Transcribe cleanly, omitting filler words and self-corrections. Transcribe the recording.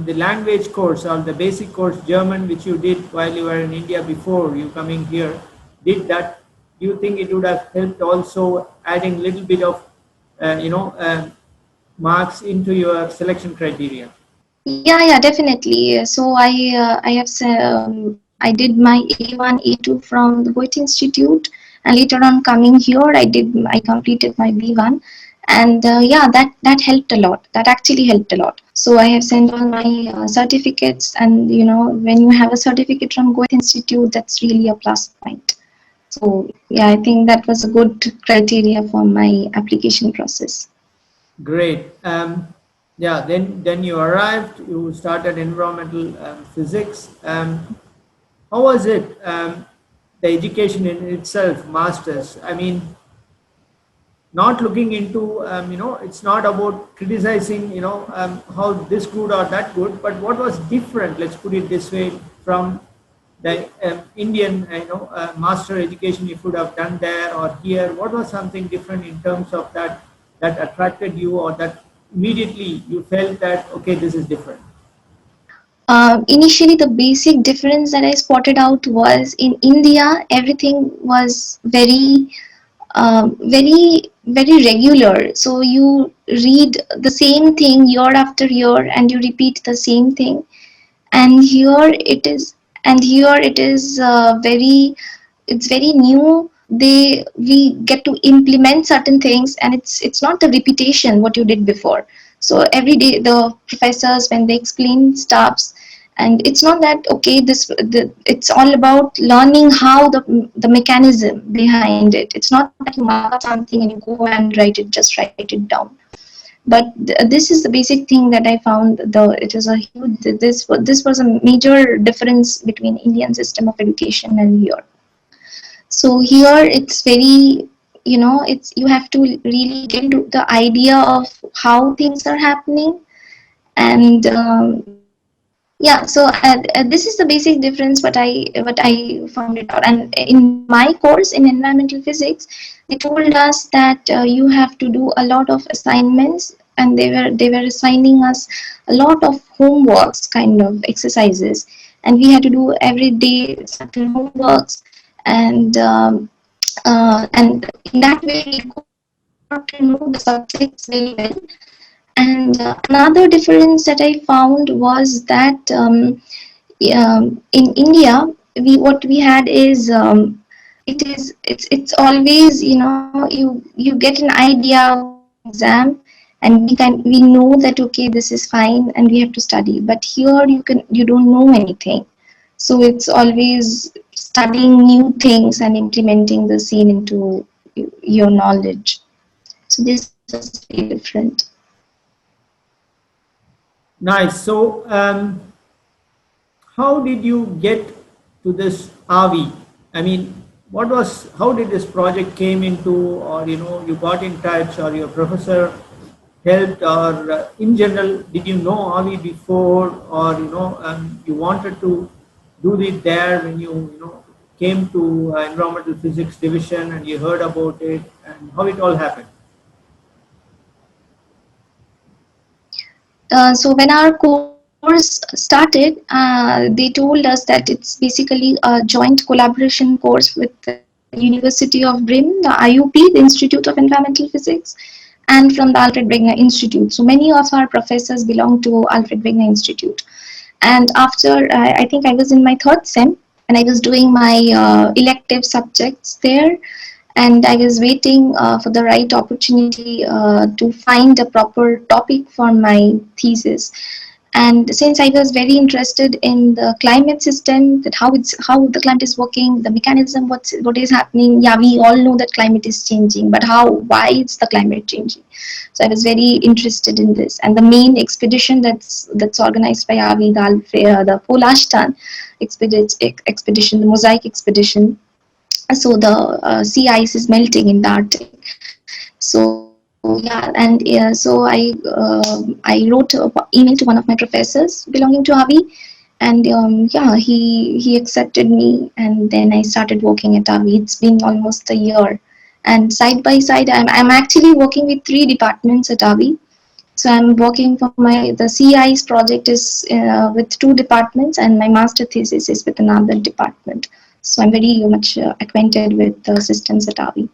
the language course or the basic course German, which you did while you were in India before you coming here, did that? Do you think it would have helped also adding little bit of, marks into your selection criteria? Yeah, definitely. So I did my A1, A2 from the Goethe Institute, and later on coming here, I completed my B1, and yeah, that helped a lot. That actually helped a lot. So I have sent all my certificates, and when you have a certificate from Goethe Institute, that's really a plus point. So yeah, I think that was a good criteria for my application process. Great. Yeah, then you arrived, you started environmental physics. How was it? The education in itself, masters. I mean, not looking into, it's not about criticizing, how this good or that good, but what was different, let's put it this way, from the Indian, master education you could have done there or here. What was something different in terms of that attracted you, or that immediately you felt that, okay, this is different? Initially, the basic difference that I spotted out was in India, everything was very regular. So you read the same thing year after year, and you repeat the same thing. And here it is it's very new. We get to implement certain things, and it's not the repetition what you did before. So every day the professors, when they explain stuffs, and it's not that, okay, it's all about learning how the mechanism behind it. It's not that you mark up something and you go and write it down. But this is the basic thing that I found. It is a huge, this was a major difference between Indian system of education and here. So here it's very, it's, you have to really get into the idea of how things are happening. And yeah, so this is the basic difference what I found it out. And in my course in environmental physics, they told us that you have to do a lot of assignments, and they were assigning us a lot of homeworks, kind of exercises, and we had to do every day certain homeworks. And in that way we got to know the subjects very well. And another difference that I found was that in India, what we had is it's always, you get an idea of the exam, and we know that, okay, this is fine and we have to study. But here you don't know anything, so it's always studying new things and implementing the same into your knowledge. So this was very different. Nice. So, how did you get to this AVI? I mean, how did this project came into, or you got in touch, or your professor helped, or in general, did you know AVI before, or you wanted to do it there when you came to environmental physics division and you heard about it, and how it all happened? So when our course started, they told us that it's basically a joint collaboration course with the University of Bremen, the IUP, the Institute of Environmental Physics, and from the Alfred Wegener Institute. So many of our professors belong to Alfred Wegener Institute. And after, I think I was in my third sem, and I was doing my elective subjects there. And I was waiting for the right opportunity to find a proper topic for my thesis. And since I was very interested in the climate system, that how the climate is working, the mechanism, what is happening. Yeah, we all know that climate is changing, but why is the climate changing? So I was very interested in this. And the main expedition that's organized by AVI, the Polashtan expedition, the Mosaic expedition. So the sea ice is melting in the Arctic. So yeah, and so I wrote an email to one of my professors belonging to AVI, and yeah, he accepted me, and then I started working at AVI. It's been almost a year, and side by side, I'm actually working with 3 departments at AVI. So I'm working for the CI's project is with 2 departments, and my master thesis is with another department. So I'm very much acquainted with the systems at AVI.